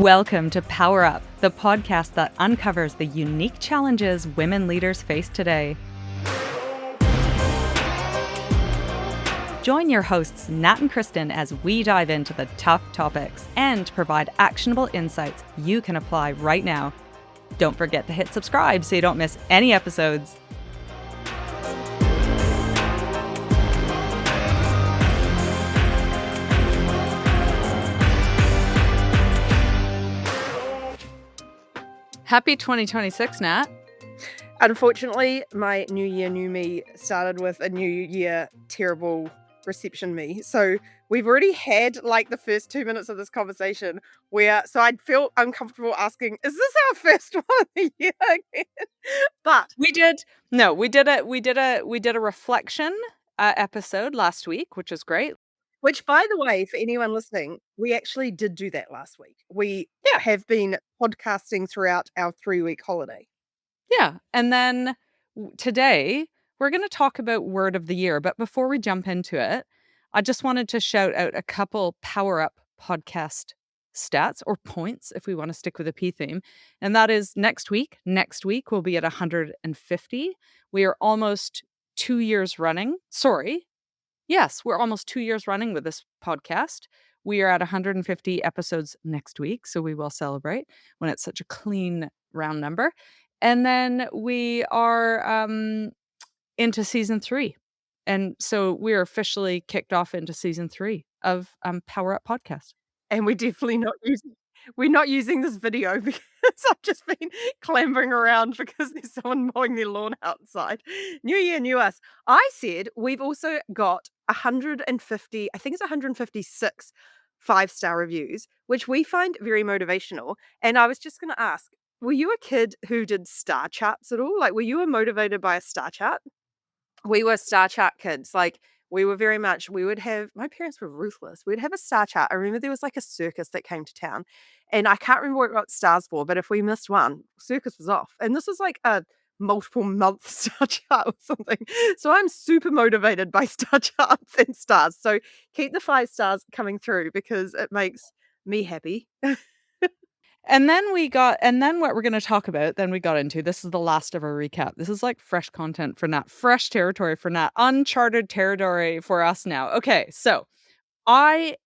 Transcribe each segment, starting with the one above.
Welcome to Power Up, the podcast that uncovers the unique challenges women leaders face today. Join your hosts, Nat and Kristen, as we dive into the tough topics and provide actionable insights you can apply right now. Don't forget to hit subscribe so you don't miss any episodes. Happy 2026, Nat. Unfortunately, my New Year, New Me started with a New Year terrible reception me. So we've already had like the first 2 minutes of this conversation so I'd feel uncomfortable asking, is this our first one of the year again? But We did a reflection episode last week, which is great. which, by the way, for anyone listening, we actually did do that last week. We have been podcasting throughout our 3-week holiday. Yeah. And then today we're going to talk about word of the year. But before we jump into it, I just wanted to shout out a couple Power Up podcast stats or points if we want to stick with a P theme. And that is next week. Next week we'll be at 150. We are almost 2 years running. Sorry. Yes, we're almost 2 years running with this podcast. We are at 150 episodes next week, so we will celebrate when it's such a clean round number. And then we are into season 3. And so we're officially kicked off into season 3 of Power Up Podcast. And we're not using this video because I've just been clambering around because there's someone mowing their lawn outside. New year, new us. I said we've also got 150, I think it's 156 5-star reviews, which we find very motivational. And I was just going to ask, were you a kid who did star charts at all? Like, were you motivated by a star chart? We were star chart kids. Like, we were very much, my parents were ruthless. We'd have a star chart. I remember there was like a circus that came to town and I can't remember what it got stars for, but if we missed one, circus was off. And this was like a multiple month star chart or something. So I'm super motivated by star charts and stars. So keep the 5 stars coming through because it makes me happy. And then what we're going to talk about, then we got into, this is the last of our recap. This is like fresh content for Nat, fresh territory for Nat, uncharted territory for us now. Okay, so I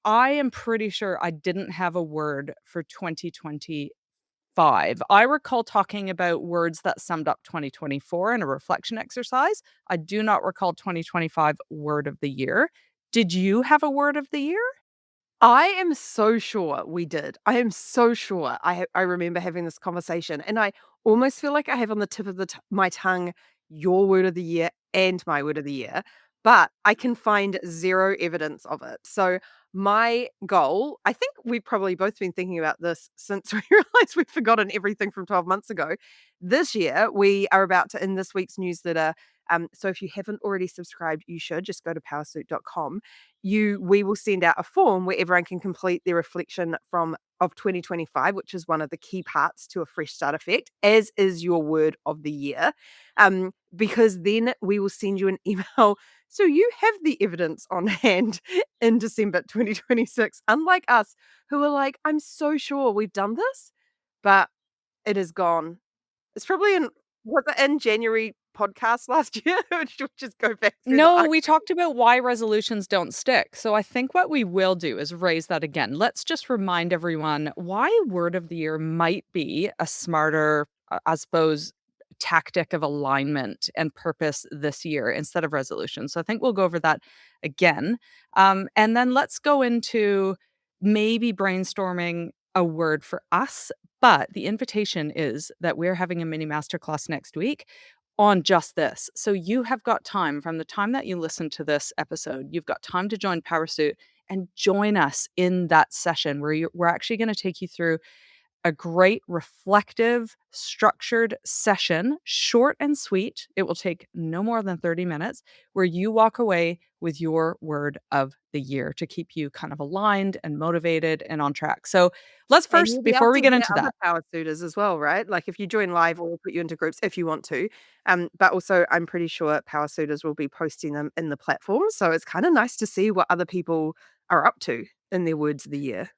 am pretty sure I didn't have a word for 2025. I recall talking about words that summed up 2024 in a reflection exercise. I do not recall 2025 word of the year. Did you have a word of the year? I am so sure we did. I am so sure I remember having this conversation, and I almost feel like I have on the tip of my tongue your word of the year and my word of the year, but I can find zero evidence of it. So my goal, I think we've probably both been thinking about this since we realized we've forgotten everything from 12 months ago. This year, we are about to, in this week's newsletter, so if you haven't already subscribed, you should just go to powersuit.com. We will send out a form where everyone can complete their reflection of 2025, which is one of the key parts to a fresh start effect, as is your word of the year. Because then we will send you an email. So you have the evidence on hand in December 2026, unlike us who are like, I'm so sure we've done this, but it is gone. It's probably in January podcast last year, which will just go back through No, we talked about why resolutions don't stick. So I think what we will do is raise that again. Let's just remind everyone why word of the year might be a smarter, I suppose, tactic of alignment and purpose this year instead of resolution. So I think we'll go over that again. And then let's go into maybe brainstorming a word for us. But the invitation is that we're having a mini masterclass next week on just this. So you have got time from the time that you listen to this episode, you've got time to join PowerSuit and join us in that session where we're actually going to take you through a great reflective, structured session, short and sweet. It will take no more than 30 minutes where you walk away with your word of the year to keep you kind of aligned and motivated and on track. So let's first, before we get into that, power suiters as well, right? Like if you join live, we'll put you into groups if you want to. But also I'm pretty sure power suiters will be posting them in the platform. So it's kind of nice to see what other people are up to in their words of the year.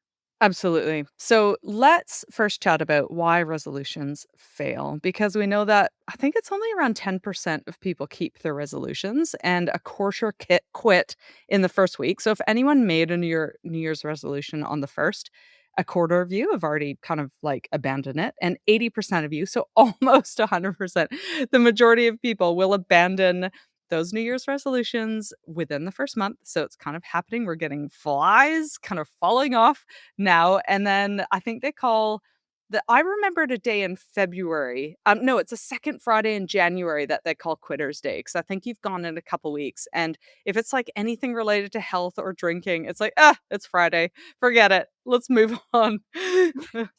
Absolutely. So let's first chat about why resolutions fail because we know that I think it's only around 10% of people keep their resolutions and a quarter quit in the first week. So if anyone made a New Year's resolution on the first, a quarter of you have already kind of like abandoned it and 80% of you, so almost 100%, the majority of people will abandon those New Year's resolutions within the first month. So it's kind of happening. We're getting flies kind of falling off now, and then I think they call I remembered a day in February. No, it's a second Friday in January that they call Quitter's Day because I think you've gone in a couple weeks, and if it's, like, anything related to health or drinking, it's like, "Ah, it's Friday. Forget it. Let's move on."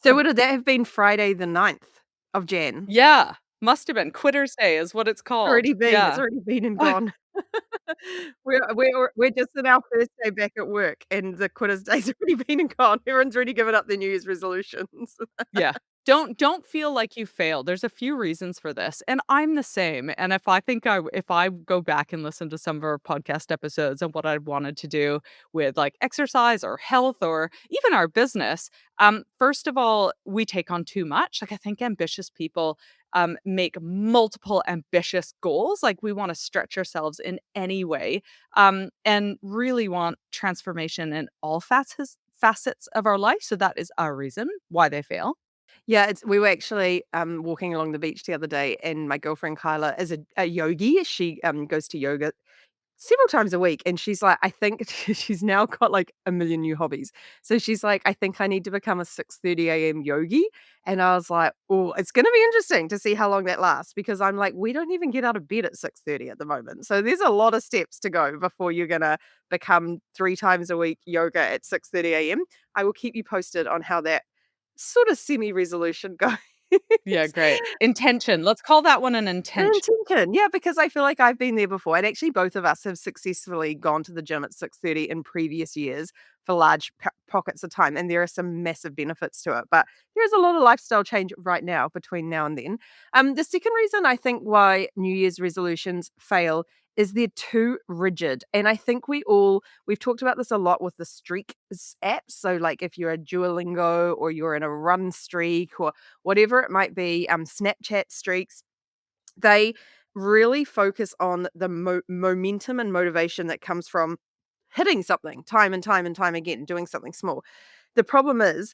So would that have been Friday the 9th of Jan? Yeah, must have been. Quitter's Day is what it's called. It's Yeah. already been and gone. We're just in our first day back at work, and the quitters day's already been and gone. Everyone's already given up their New Year's resolutions. Yeah. Don't feel like you failed. There's a few reasons for this, and I'm the same, and if I go back and listen to some of our podcast episodes and what I wanted to do with, like, exercise or health or even our business, first of all, we take on too much. Like, I think ambitious people, make multiple ambitious goals, like, we wanna stretch ourselves in any way, and really want transformation in all facets of our life, so that is our reason why they fail. Yeah, we were actually, walking along the beach the other day, and my girlfriend Kyla is a yogi. She, goes to yoga several times a week, and she's like, I think she's now got, like, a million new hobbies. So she's like, "I think I need to become a 6:30 AM yogi," and I was like, "Oh, it's gonna be interesting to see how long that lasts," because I'm like, "We don't even get out of bed at 6:30 at the moment." So there's a lot of steps to go before you're gonna become 3 times a week yoga at 6:30 AM. I will keep you posted on how that sort of semi-resolution goes. Yeah, great. Intention. Let's call that one an An intention. intention, yeah, because I feel like I've been there before, and actually both of us have successfully gone to the gym at 6:30 in previous years for large pockets of time, and there are some massive benefits to it, but there is a lot of lifestyle change right now between now and then. The second reason I think why New Year's resolutions fail is they're too rigid, and I think we've talked about this a lot with the streak apps, so, like, if you're a Duolingo or you're in a run streak or whatever it might be, Snapchat streaks, they really focus on the momentum and motivation that comes from hitting something time and time and time again, doing something small. The problem is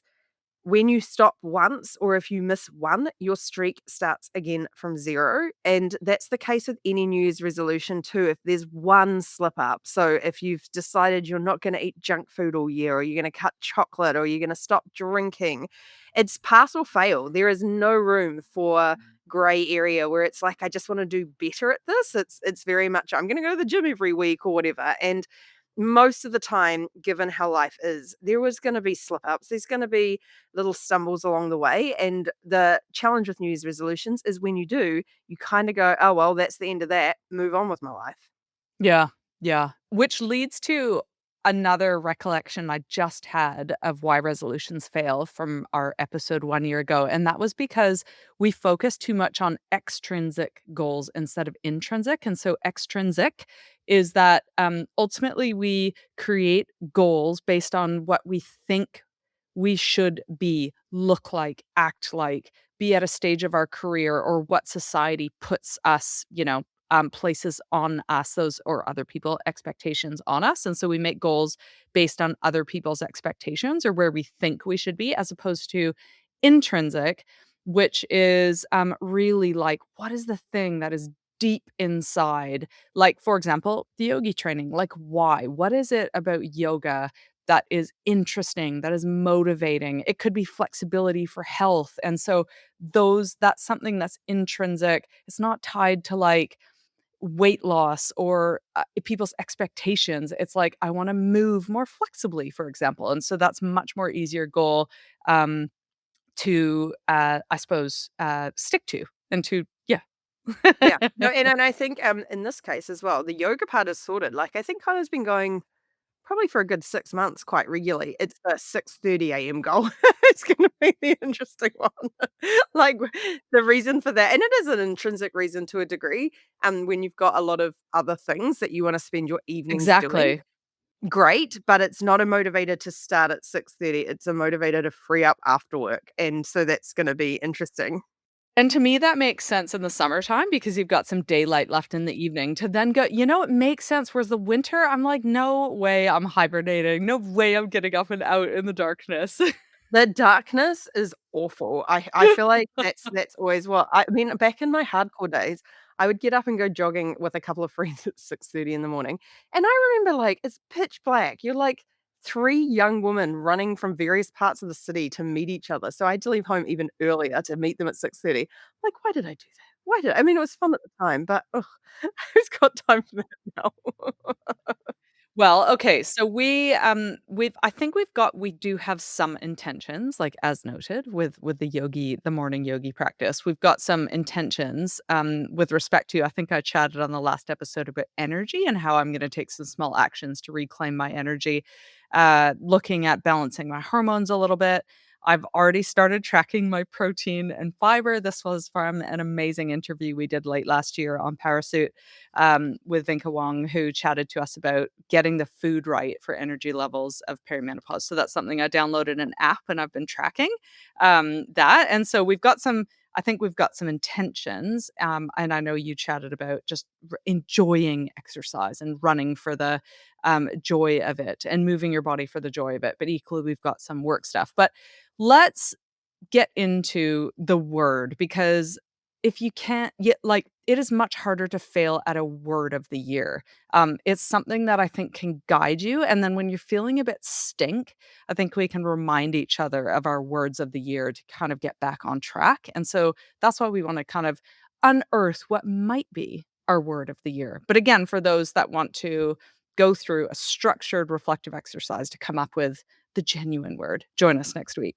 when you stop once or if you miss one, your streak starts again from 0, and that's the case with any New Year's resolution too, if there's one slip up. So if you've decided you're not gonna eat junk food all year, or you're gonna cut chocolate, or you're gonna stop drinking, it's pass or fail. There is no room for gray area where it's like, "I just wanna do better at this." It's very much, "I'm gonna go to the gym every week," or whatever, and most of the time, given how life is, there was gonna be slip ups, there's gonna be little stumbles along the way. And the challenge with New Year's resolutions is when you do, you kind of go, oh, well, that's the end of that. Move on with my life. Yeah, yeah. Which leads to another recollection I just had of why resolutions fail from our episode 1 year ago, and that was because we focused too much on extrinsic goals instead of intrinsic, and so extrinsic is that, ultimately we create goals based on what we think we should be, look like, act like, be at a stage of our career, or what society puts us, places on us, those or other people expectations on us. And so we make goals based on other people's expectations or where we think we should be, as opposed to intrinsic, which is really like, what is the thing that is deep inside? Like, for example, the yogi training. Like, why? What is it about yoga that is interesting, that is motivating? It could be flexibility for health. And so that's something that's intrinsic. It's not tied to like weight loss or, people's expectations. It's like, I wanna move more flexibly, for example, and so that's much more easier goal, um, to, I suppose, stick to and to yeah. Yeah. No, and I think in this case as well, the yoga part is sorted. Like I think Connor's been going probably for a good 6 months quite regularly. It's the 6:30 AM goal. It's gonna be the interesting one. Like, the reason for that, and it is an intrinsic reason to a degree, when you've got a lot of other things that you wanna spend your evenings doing. Exactly. great, but it's not a motivator to start at 6:30, it's a motivator to free up after work, and so that's gonna be interesting. And to me, that makes sense in the summertime because you've got some daylight left in the evening to then go, it makes sense. Whereas the winter, I'm like, no way I'm hibernating. No way I'm getting up and out in the darkness. The darkness is awful. I feel like that's always what I mean, back in my hardcore days, I would get up and go jogging with a couple of friends at 6:30 in the morning, and I remember, like, it's pitch black. You're like 3 young women running from various parts of the city to meet each other, so I had to leave home even earlier to meet them at 6:30. Like, why did I do that? Why did I mean, it was fun at the time, but, ugh, who's got time for that now? Well, okay, so we do have some intentions, like as noted with the morning yogi practice. We've got some intentions with respect to I think I chatted on the last episode about energy and how I'm going to take some small actions to reclaim my energy, looking at balancing my hormones a little bit. I've already started tracking my protein and fiber. This was from an amazing interview we did late last year on Parasuit with Vinka Wong, who chatted to us about getting the food right for energy levels of perimenopause. So that's something I downloaded an app and I've been tracking that. And so I think we've got some intentions. And I know you chatted about just enjoying exercise and running for the joy of it and moving your body for the joy of it. But equally, we've got some work stuff. But let's get into the word because if you can't yet like it is much harder to fail at a word of the year. It's something that I think can guide you. And then when you're feeling a bit stink, I think we can remind each other of our words of the year to kind of get back on track. And so that's why we want to kind of unearth what might be our word of the year. But again, for those that want to go through a structured reflective exercise to come up with the genuine word, join us next week.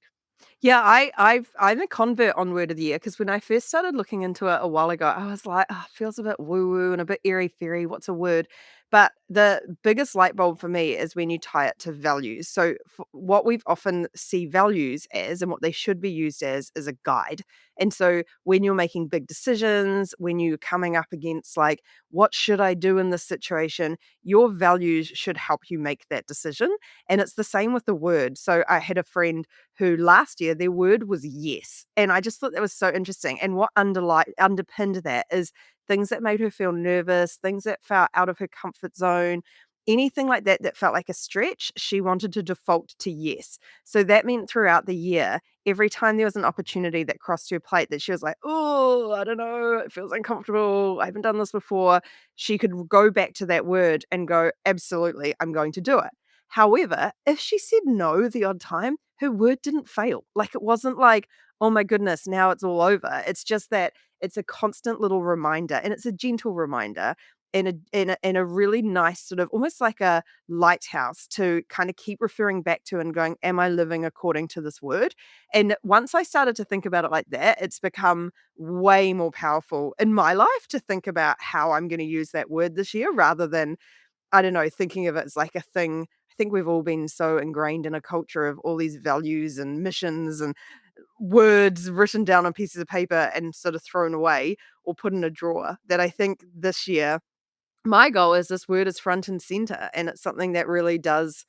Yeah, I'm a convert on word of the year because when I first started looking into it a while ago, I was like, "Oh, it feels a bit woo woo and a bit airy fairy. What's a word?" But the biggest light bulb for me is when you tie it to values. So what we've often see values as and what they should be used as is a guide. And so when you're making big decisions, when you're coming up against like, what should I do in this situation? Your values should help you make that decision. And it's the same with the word. So I had a friend who last year their word was yes. And I just thought that was so interesting. And what underpinned that is things that made her feel nervous, things that felt out of her comfort zone, anything like that that felt like a stretch, she wanted to default to yes. So that meant throughout the year, every time there was an opportunity that crossed her plate that she was like, oh, I don't know, it feels uncomfortable. I haven't done this before. She could go back to that word and go, absolutely, I'm going to do it. However, if she said no the odd time, her word didn't fail. Like, it wasn't like, "Oh my goodness, now it's all over." It's just that it's a constant little reminder, and it's a gentle reminder and a really nice sort of almost like a lighthouse to kinda keep referring back to and going, "Am I living according to this word?" And once I started to think about it like that, it's become way more powerful in my life to think about how I'm gonna use that word this year rather than I don't know, thinking of it as like a thing. I think we've all been so ingrained in a culture of all these values and missions and words written down on pieces of paper and sort of thrown away or put in a drawer that I think this year, my goal is this word is front and center. And it's something that really does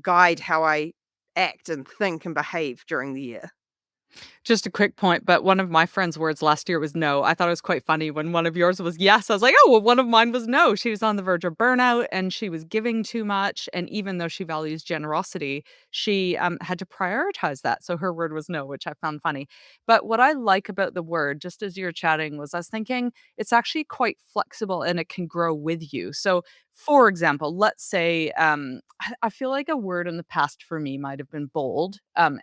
guide how I act and think and behave during the year. Just a quick point, but one of my friend's words last year was no. I thought it was quite funny when one of yours was yes. I was like, oh, well, one of mine was no. She was on the verge of burnout and she was giving too much. And even though she values generosity, she had to prioritize that. So her word was no, which I found funny. But what I like about the word, just as you're chatting, was I was thinking it's actually quite flexible and it can grow with you. So, for example, let's say I feel like a word in the past for me might have been bold.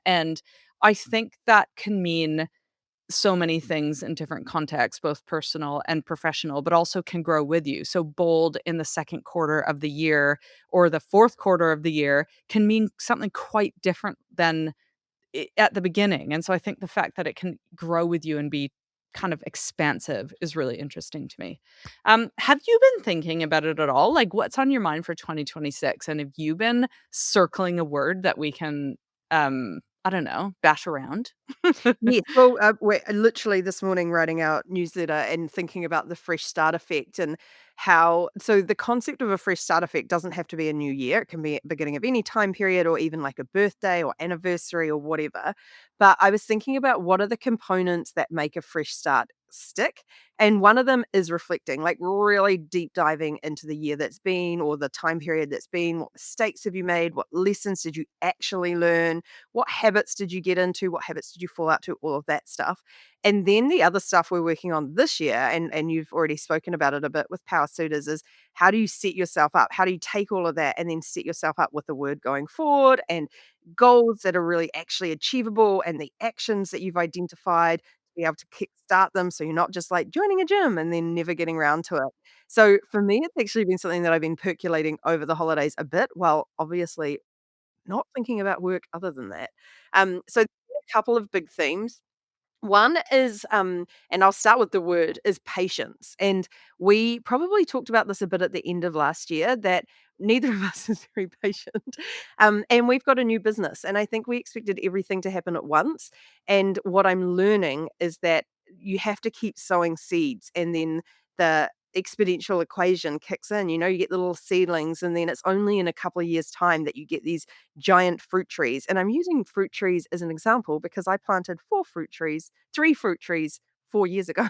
And I think that can mean so many things in different contexts, both personal and professional, but also can grow with you. So bold in the second quarter of the year or the fourth quarter of the year can mean something quite different than at the beginning. And so I think the fact that it can grow with you and be kind of expansive is really interesting to me. Have you been thinking about it at all? Like what's on your mind for 2026? And have you been circling a word that we can I don't know, bash around? Yes, well, we're literally this morning writing our newsletter and thinking about the fresh start effect and how so the concept of a fresh start effect doesn't have to be a new year. It can be at beginning of any time period or even like a birthday or anniversary or whatever. But I was thinking about what are the components that make a fresh start stick? And one of them is reflecting, like really deep diving into the year that's been or the time period that's been. What mistakes have you made? What lessons did you actually learn? What habits did you get into? What habits did you fall out to? All of that stuff. And then the other stuff we're working on this year, and you've already spoken about it a bit with power suitors, is how do you set yourself up? How do you take all of that and then set yourself up with the word going forward and goals that are really actually achievable and the actions that you've identified to be able to kickstart them so you're not just like joining a gym and then never getting around to it. So for me, it's actually been something that I've been percolating over the holidays a bit, while obviously not thinking about work other than that. So a couple of big themes. One is, and I'll start with the word, is patience. And we probably talked about this a bit at the end of last year that neither of us is very patient. And we've got a new business, and I think we expected everything to happen at once. And what I'm learning is that you have to keep sowing seeds, and then the exponential equation kicks in. You know, you get the little seedlings, and then it's only in a couple of years' time that you get these giant fruit trees. And I'm using fruit trees as an example because I planted 3 fruit trees 4 years ago.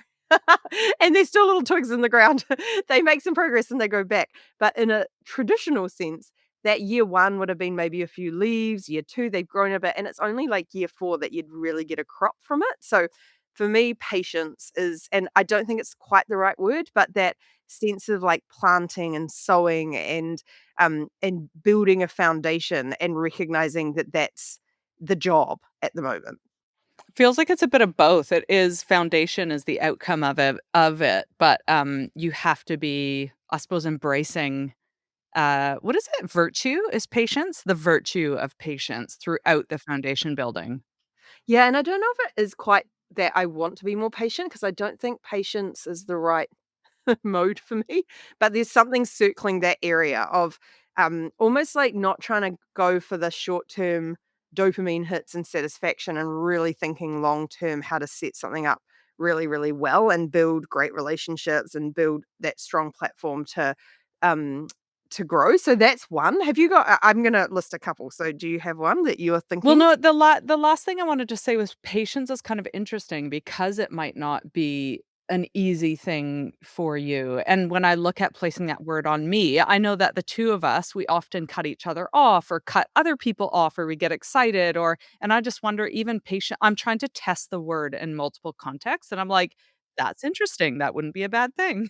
And there's still little twigs in the ground. They make some progress and they go back. But in a traditional sense, that year 1 would have been maybe a few leaves, year 2 they've grown a bit, and it's only like year 4 that you'd really get a crop from it. So for me, patience is, and I don't think it's quite the right word, but that sense of like planting and sowing and building a foundation and recognizing that that's the job at the moment. Feels like it's a bit of both. It is foundation is the outcome of it, but, you have to be, I suppose, embracing, what is it? Virtue is patience? The virtue of patience throughout the foundation building. Yeah, and I don't know if it is quite that I want to be more patient because I don't think patience is the right mode for me, but there's something circling that area of, almost like not trying to go for the short-term dopamine hits and satisfaction and really thinking long-term how to set something up really, really well and build great relationships and build that strong platform um, to grow. So that's one. Have you got I'm gonna list a couple. So do you have one that you're Well, thinking? no, the last thing I wanted to say was patience is kind of interesting because it might not be an easy thing for you, and when I look at placing that word on me, I know that the 2 of us, we often cut each other off or cut other people off or we get excited or and I just wonder even patient I'm trying to test the word in multiple contexts, and I'm like, "That's interesting, that wouldn't be a bad thing."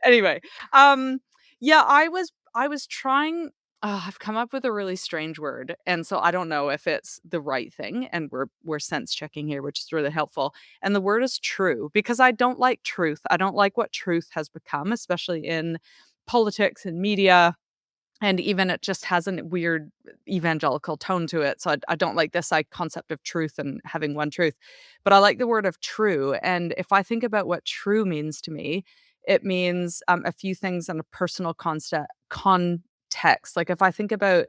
Anyway, um, yeah, I was trying I've come up with a really strange word, and so I don't know if it's the right thing, and we're sense checking here, which is really helpful, and the word is true, because I don't like truth. I don't like what truth has become, especially in politics and media, and even it just has a weird evangelical tone to it, so I don't like this, like, concept of truth and having one truth, but I like the word of true, and if I think about what true means to me, it means, a few things in a personal context, like, if I think about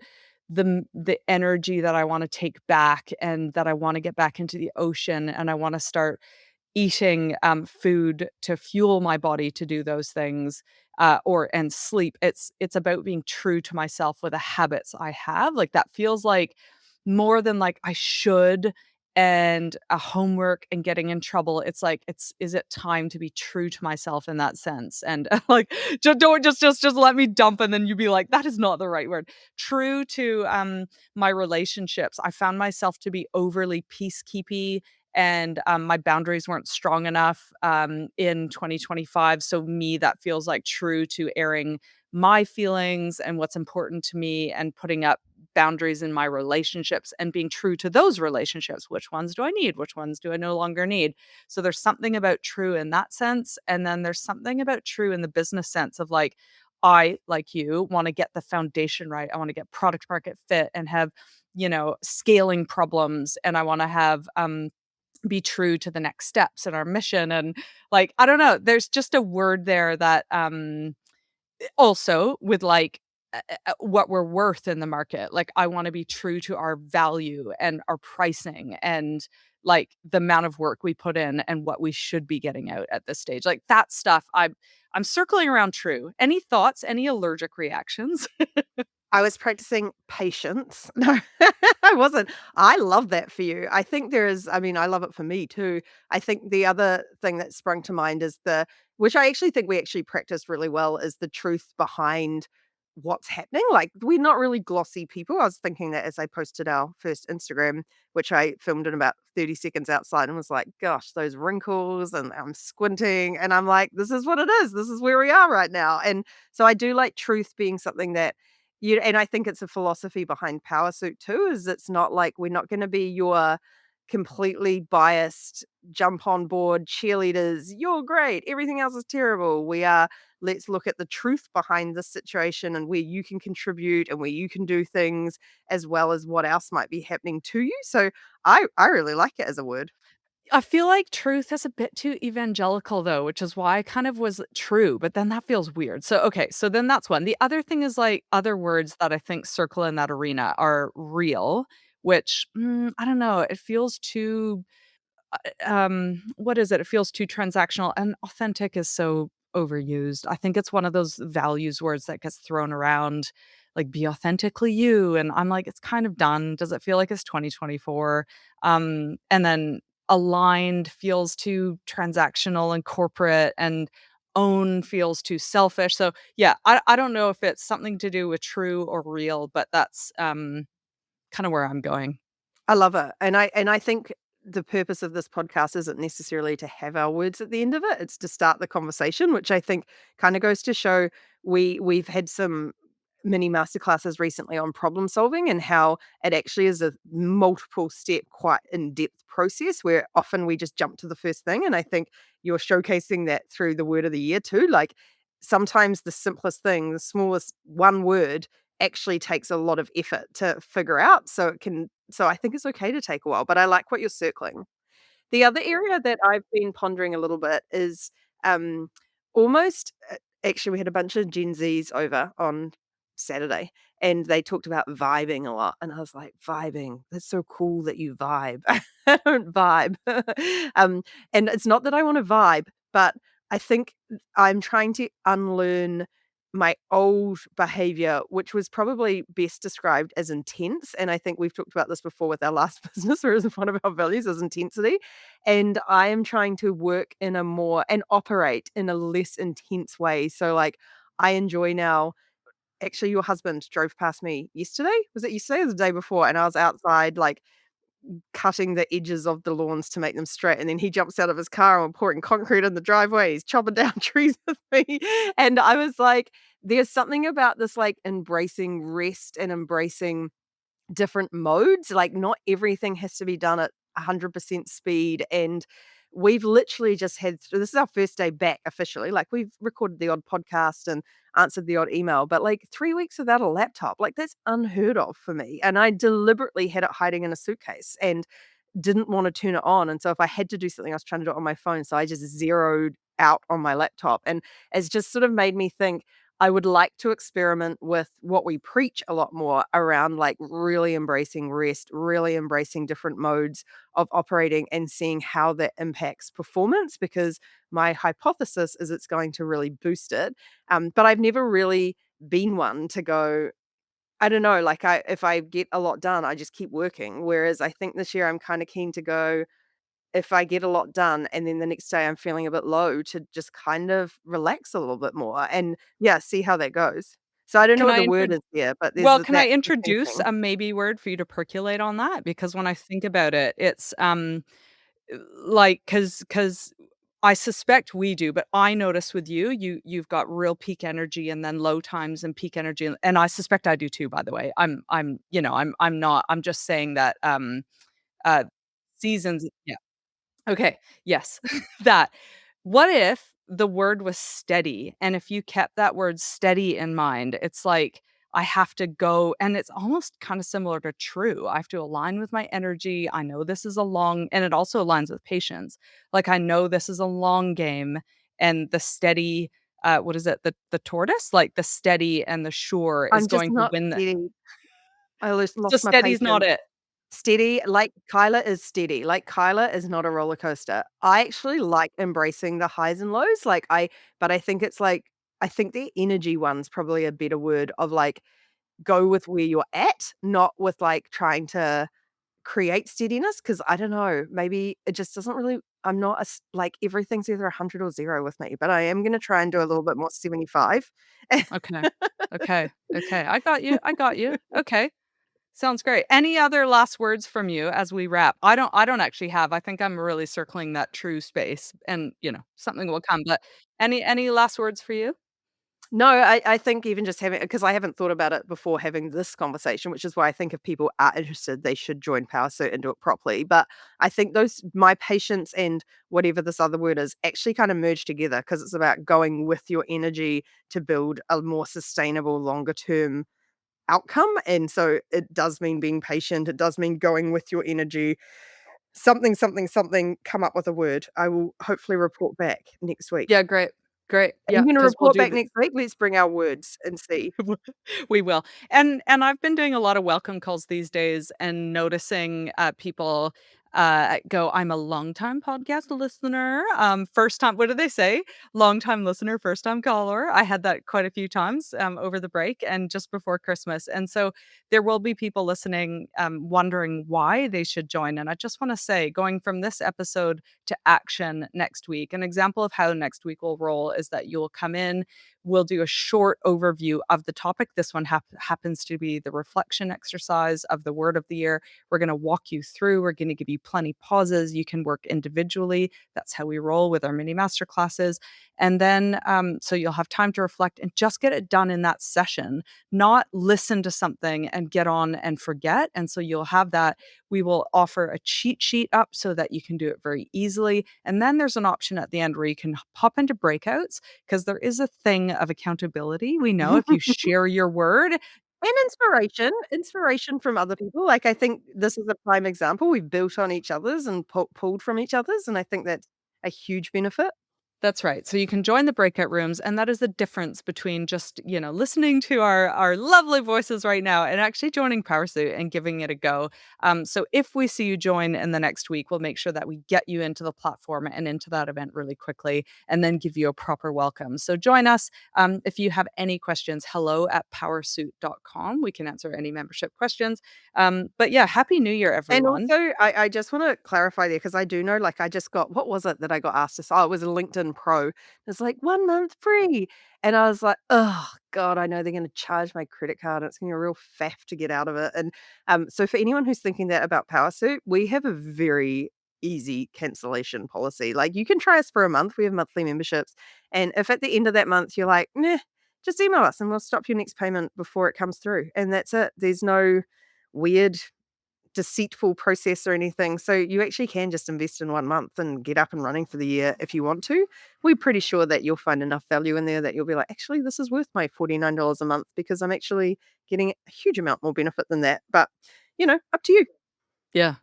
the energy that I wanna take back and that I wanna get back into the ocean and I wanna start eating, food to fuel my body to do those things, or and sleep. It's about being true to myself with the habits I have, like, that feels like more than, like, I should and a homework and getting in trouble. It's like, is it time to be true to myself in that sense? And, like, don't just let me dump and then you be like, "That is not the right word." True to, my relationships. I found myself to be overly peacekeepy and, my boundaries weren't strong enough, in 2025, so me, that feels like true to airing my feelings and what's important to me and putting up boundaries in my relationships and being true to those relationships. Which ones do I need? Which ones do I no longer need? So there's something about true in that sense, and then there's something about true in the business sense of, like, I, like you, wanna get the foundation right. I wanna get product market fit and have, scaling problems, and I wanna have, be true to the next steps in our mission and, like, I don't know, there's just a word there that, also with, like, what we're worth in the market, like, I wanna be true to our value and our pricing and, like, the amount of work we put in and what we should be getting out at this stage. Like, that stuff, I'm circling around true. Any thoughts? Any allergic reactions? I was practicing patience. No, I wasn't. I love that for you. I think there is I mean, I love it for me too. I think the other thing that sprung to mind is the which I actually think we actually practiced really well, is the truth behind what's happening. Like, we're not really glossy people. I was thinking that as I posted our first Instagram, which I filmed in about 30 seconds outside and was like, gosh, those wrinkles, and I'm squinting. And I'm like, this is what it is. This is where we are right now. And so I do like truth being something that and I think it's a philosophy behind Power Suit too, is it's not like we're not gonna be your completely biased, jump on board cheerleaders, "You're great, everything else is terrible." We are, "Let's look at the truth behind this situation and where you can contribute and where you can do things, as well as what else might be happening to you." So I really like it as a word. I feel like truth is a bit too evangelical though, which is why I kind of was true, but then that feels weird. So okay, so then that's one. The other thing is like other words that I think circle in that arena are real, which I don't know, it feels too what is it? It feels too transactional, and authentic is so overused. I think it's one of those values words that gets thrown around, like be authentically you. And I'm like, it's kind of done. Does it feel like it's 2024? And then aligned feels too transactional and corporate, and own feels too selfish. So yeah, I don't know if it's something to do with true or real, but that's kind of where I'm going. I love it, and I think the purpose of this podcast isn't necessarily to have our words at the end of it, it's to start the conversation, which I think kinda goes to show we've had some mini masterclasses recently on problem solving and how it actually is a multiple step, quite in-depth process where often we just jump to the first thing, and I think you're showcasing that through the word of the year too, like, sometimes the simplest thing, the smallest one word actually takes a lot of effort to figure out, so I think it's okay to take a while, but I like what you're circling. The other area that I've been pondering a little bit is, um, almost actually, we had a bunch of Gen Zs over on Saturday, and they talked about vibing a lot, and I was like, "Vibing? That's so cool that you vibe." I don't vibe. Um, and it's not that I wanna vibe, but I think I'm trying to unlearn my old behavior, which was probably best described as intense, and I think we've talked about this before with our last business, whereas one of our values is intensity, and I am trying to work in a more and operate in a less intense way, so, like, I enjoy now actually, your husband drove past me yesterday? Was it yesterday or the day before? And I was outside, like, cutting the edges of the lawns to make them straight, and then he jumps out of his car and we're pouring concrete in the driveway, he's chopping down trees with me, and I was like, there's something about this, like, embracing rest and embracing different modes, like, not everything has to be done at 100% speed, and we've literally just had this is our first day back officially, like, we've recorded the odd podcast and answered the odd email, but, like, 3 weeks without a laptop, like, that's unheard of for me, and I deliberately had it hiding in a suitcase and didn't wanna turn it on, and so if I had to do something, I was trying to do it on my phone, so I just zeroed out on my laptop, and it's just sort of made me think I would like to experiment with what we preach a lot more around, like, really embracing rest, really embracing different modes of operating and seeing how that impacts performance, because my hypothesis is it's going to really boost it, but I've never really been one to go, I don't know, like, if I get a lot done, I just keep working, whereas I think this year I'm kinda keen to go, if I get a lot done and then the next day I'm feeling a bit low, to just kind of relax a little bit more and, yeah, see how that goes. So I don't know Can what I the word intro is there, but there's Well, that can I the introduce thinking. a maybe word for you to percolate on that? Because when I think about it, it's, like, because I suspect we do, but I notice with you, you've got real peak energy and then low times and peak energy, and I suspect I do too, by the way. I'm not I'm just saying that, uh, seasons yeah. Okay, yes, that. What if the word was steady, and if you kept that word steady in mind, it's like, I have to go and it's almost kinda similar to true. I have to align with my energy, I know this is a long and it also aligns with patience. Like, I know this is a long game, and the steady, what is it? The tortoise? Like, the steady and the sure is I'm just going to not win the steady. I so lost my steady's not patience. it. Steady, like Kyla is steady, like Kyla is not a roller coaster. I actually like embracing the highs and lows, but I think it's like I think the energy one's probably a better word of, like, go with where you're at, not with, like, trying to create steadiness. Because I don't know, maybe it just doesn't really I'm not as like, everything's either 100 or 0 with me, but I am gonna try and do a little bit more 75. Okay. Okay. Okay. I got you. I got you. Okay. Sounds great. Any other last words from you as we wrap? I don't actually have. I think I'm really circling that true space and, something will come, but any last words for you? No, I think even just having because I haven't thought about it before having this conversation, which is why I think if people are interested, they should join PowerSuit and do it properly. But I think those my patience and whatever this other word is actually kind of merge together because it's about going with your energy to build a more sustainable, longer term outcome. And so it does mean being patient. It does mean going with your energy. Something, something, something, come up with a word. I will hopefully report back next week. Yeah, great. Great. Are you Yeah, going to because 'cause we'll report do back the next week? Let's bring our words and see. We will. And I've been doing a lot of welcome calls these days and noticing, people, go, "I'm a longtime podcast listener." First time what do they say? Long time listener, first time caller. I had that quite a few times, over the break and just before Christmas. And so there will be people listening, wondering why they should join. And I just wanna say, going from this episode to action next week, an example of how next week will roll is that you'll come in. We'll do a short overview of the topic. This one happens to be the reflection exercise of the word of the year. We're going to walk you through. We're going to give you plenty pauses. You can work individually. That's how we roll with our mini master classes. And then, so you'll have time to reflect and just get it done in that session, not listen to something and get on and forget. And so you'll have that. We will offer a cheat sheet up so that you can do it very easily. And then there's an option at the end where you can pop into breakouts because there is a thing of accountability. We know if you share your word. And inspiration from other people, like, I think this is a prime example, we've built on each other's and pulled from each other's, and I think that's a huge benefit. That's right. So you can join the breakout rooms, and that is the difference between just, listening to our lovely voices right now and actually joining PowerSuit and giving it a go. So if we see you join in the next week, we'll make sure that we get you into the platform and into that event really quickly and then give you a proper welcome. So join us. If you have any questions, hello@powersuit.com. We can answer any membership questions. But yeah, Happy New Year, And everyone. also, I just wanna clarify there because I do know, like, I just got what was it that I got asked to oh, it was a LinkedIn Pro. It's like, 1 month free, and I was like, "Oh god, I know they're gonna charge my credit card, and it's gonna be a real faff to get out of it," and, so for anyone who's thinking that about PowerSuit, we have a very easy cancellation policy. Like, you can try us for a month, we have monthly memberships, and if at the end of that month you're like, "Nah," just email us and we'll stop your next payment before it comes through, and that's it. There's no weird deceitful process or anything. So you actually can just invest in 1 month and get up and running for the year if you want to. We're pretty sure that you'll find enough value in there that you'll be like, actually, this is worth my $49 a month because I'm actually getting a huge amount more benefit than that. But, up to you. Yeah.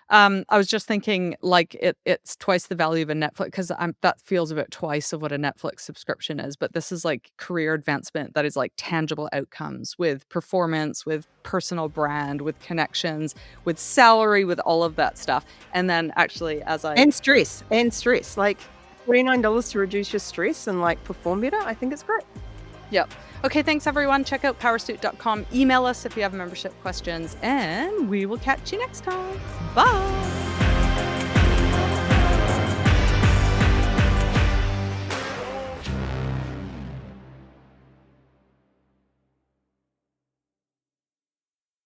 I was just thinking, like, it's twice the value of a Netflix because 'cause that feels about twice of what a Netflix subscription is, but this is, like, career advancement that is, like, tangible outcomes with performance, with personal brand, with connections, with salary, with all of that stuff, and then actually as I And stress. Like $49 to reduce your stress and like perform better. I think it's great. Yep. Okay, thanks, everyone. Check out powersuit.com. Email us if you have membership questions, and we will catch you next time. Bye.